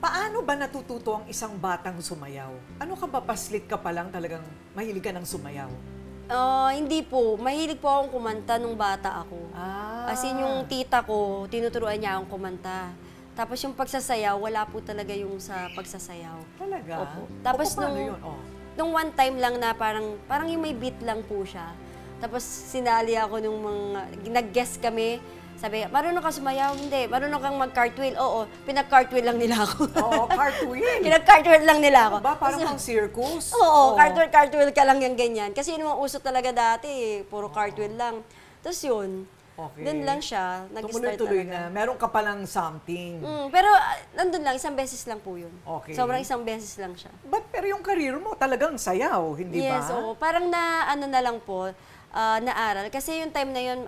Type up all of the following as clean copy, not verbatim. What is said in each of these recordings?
Paano ba natututo ang isang batang sumayaw? Ano ka ba, paslit ka pa lang talagang mahilig ka ng sumayaw? Hindi po. Mahilig po akong kumanta nung bata ako. As in, yung tita ko, tinuturuan niya akong kumanta. Tapos yung pagsasayaw, wala po talaga yung sa pagsasayaw. Talaga? Opo. Tapos paano yun? nung one time lang na parang yung may beat lang po siya. Tapos sinali ako nung mga, nag-guest kami. Sabi, marunong ka sumayaw? Hindi. Marunong kang mag-cartwheel? Oo. Pinag-cartwheel lang nila ako. Oo, cartwheel. Pinag-cartwheel lang nila ako. Ba, parang pang circus? Oo, cartwheel ka lang yung ganyan. Kasi yun yung uso talaga dati eh. Puro cartwheel lang. Tapos yun, doon lang siya. Nag-start Tumuloy-tuloy talaga. na. Meron ka palang something. Pero nandun lang, isang beses lang po yun. Okay. Sobrang isang beses lang siya. Pero yung career mo talagang sayaw, hindi ba? Yes, oo. Parang na lang po, naaral. Kasi yung time na yun,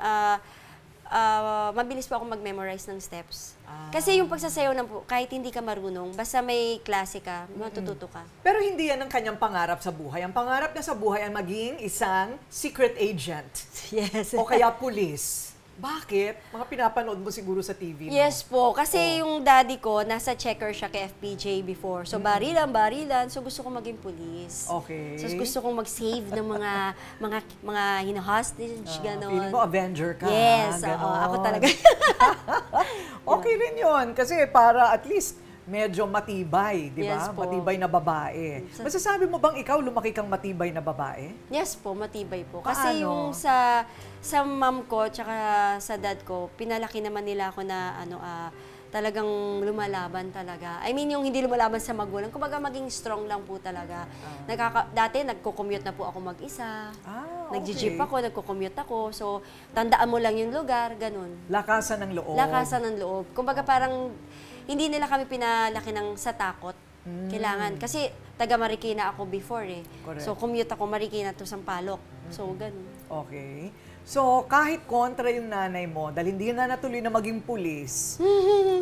mabilis po ako mag-memorize ng steps. Kasi yung pagsasayaw na po, kahit hindi ka marunong, basta may klase ka, matututo ka. Pero hindi yan ang kanyang pangarap sa buhay. Ang pangarap niya sa buhay ay maging isang secret agent. Yes. O kaya pulis. Bakit? Mga pinapanood mo siguro sa TV, no? Yes po. Kasi yung daddy ko, nasa checker siya kay FPJ before. So, barilan. So, gusto ko maging police. Okay. So, gusto kong mag-save ng mga hina-hostage, gano'n. Feeling mo Avenger ka. Yes. Ganon. Ako talaga. Okay rin yun. Kasi para at least medyo matibay, di ba? Yes po. Matibay na babae. Masasabi mo bang ikaw lumaki kang matibay na babae? Yes po, matibay po. Paano? Kasi yung sa mom ko tsaka sa dad ko, pinalaki naman nila ako na talagang lumalaban talaga. I mean, yung hindi lumalaban sa magulang, kumbaga maging strong lang po talaga. Dati, nagko-commute na po ako mag-isa. Okay. Nag-jeep ako, nagko-commute ako. So, tandaan mo lang yung lugar, ganun. Lakasan ng loob. Lakasan ng loob. Kumbaga parang, hindi nila kami pinalaki ng sa takot. Kailangan. Kasi, taga Marikina ako before eh. Correct. So, commute ako Marikina to Sampaloc. So, ganun. Okay. So, kahit kontra yung nanay mo, dahil hindi na natuloy na maging pulis,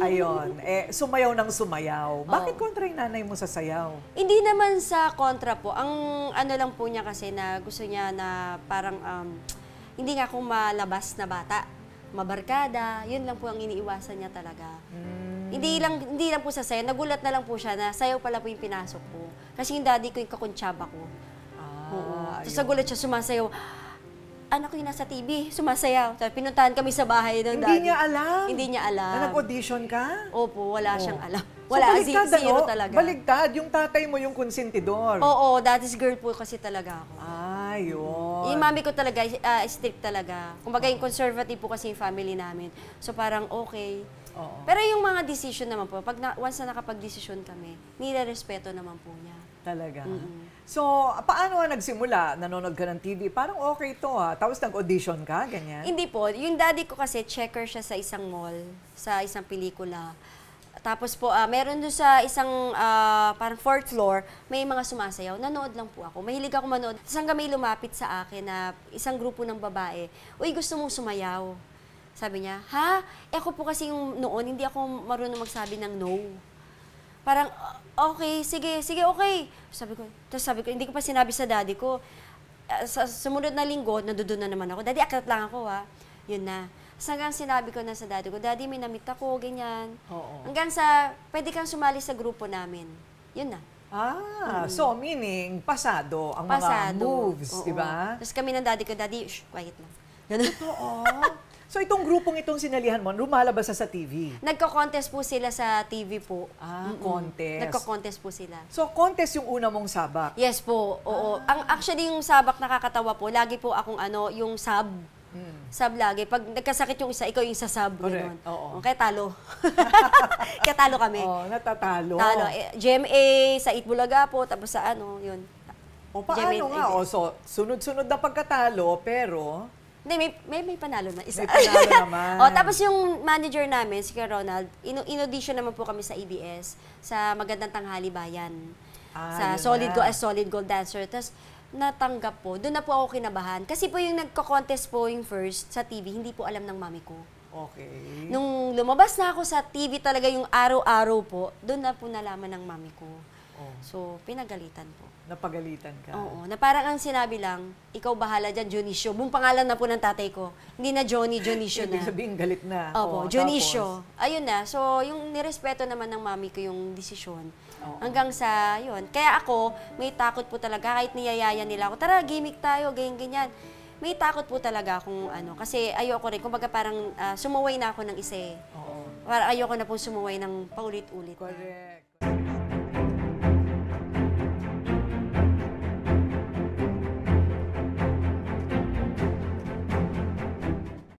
ayun, sumayaw ng sumayaw. Bakit kontra yung nanay mo sa sayaw? Hindi naman sa kontra po. Ang ano lang po niya kasi na gusto niya na parang hindi nga akong malabas na bata. Mabarkada, yun lang po ang iniiwasan niya talaga. Hindi lang po sa sayaw. Nagulat na lang po siya na sayaw pala po yung pinasok ko. Kasi yung daddy ko yung kakuntsaba ko. Tapos nagulat siya, sumasayaw. Anak ko yung nasa TV, sumasayaw. Tapos pinuntahan kami sa bahay ng daddy. Hindi niya alam? Hindi niya alam. Na nag-audition ka? Opo, wala siyang alam. So, Wala, baligtad, zero talaga. Baligtad, yung tatay mo yung konsentidor. Oo, daddy's girl po kasi talaga ako. Yun. Yung mami ko talaga, strict talaga. Kumbaga yung conservative po kasi yung family namin. So parang okay. Pero yung mga decision naman po, once na nakapag-decision kami, nire-respeto naman po niya. Talaga? So, paano nga nagsimula? Nanonood ka ng TV? Parang okay to Tapos nag-audition ka, ganyan? Hindi po. Yung daddy ko kasi, checker siya sa isang mall, sa isang pelikula. Tapos po, meron doon sa isang parang fourth floor, may mga sumasayaw. Nanood lang po ako. Mahilig ako manood. Tapos hanggang may lumapit sa akin na isang grupo ng babae, "Uy, gusto mong sumayaw?" Sabi niya, "Ha? Ako po kasi yung noon, hindi ako marunong magsabi ng no." Parang, okay, sige, okay. Tapos sabi ko, hindi ko pa sinabi sa daddy ko. Sa sumunod na linggo, nandoon na naman ako. "Daddy, akit lang ako Yun na. Hanggang sinabi ko na sa daddy ko, "Daddy, may namit ako," ganyan. Hanggang sa, pwede kang sumali sa grupo namin. Yun na. So meaning, pasado ang mga moves, di ba? Tapos kami ng daddy ko, "Daddy, shh, quiet lang." Ganun. So itong grupong itong sinalihan mo, lumalabas sa TV? Nagko-contest po sila sa TV po. Contest. Nagko-contest po sila. So contest yung una mong sabak? Yes po, oo. Actually, yung sabak nakakatawa po, lagi po akong yung sub. Sub lagi. Pag nagkasakit yung isa, ikaw yung sa sub. Correct. Kaya talo. Kaya talo kami. Natatalo. Talo. GMA, sa Itbulaga po, tapos sa yun. Paano nga? So, sunod-sunod na pagkatalo, pero... Hindi, may panalo na isa. May panalo naman. Tapos yung manager namin, si Kuya Ronald, in-audition naman po kami sa ABS, sa Magandang Tanghali Bayan. Sa Solid Gold Dancer. Tapos natanggap po. Doon na po ako kinabahan. Kasi po yung nagko-contest po yung first sa TV, hindi po alam ng mami ko. Okay. Nung lumabas na ako sa TV talaga yung araw-araw po, doon na po nalaman ng mami ko. Oh. So, pinagalitan po. Napagalitan ka. Oo, na parang ang sinabi lang, ikaw bahala dyan, Junicio. Buong pangalan na po ng tatay ko. Hindi na Johnny, Junicio na. Ibig sabihin, galit na. Opo, Oh, Junicio. Ayun na. So, yung nirespeto naman ng mami ko yung desisyon. Oo. Hanggang sa, yun. Kaya ako, may takot po talaga. Kahit niyayaya nila ako, tara, gimmick tayo, ganyan-ganyan. May takot po talaga kung ano. Kasi ayoko rin. Kumbaga parang sumuway na ako ng isa eh. Oo. Parang ayoko na po sumuway ng paulit-ulit. Correct.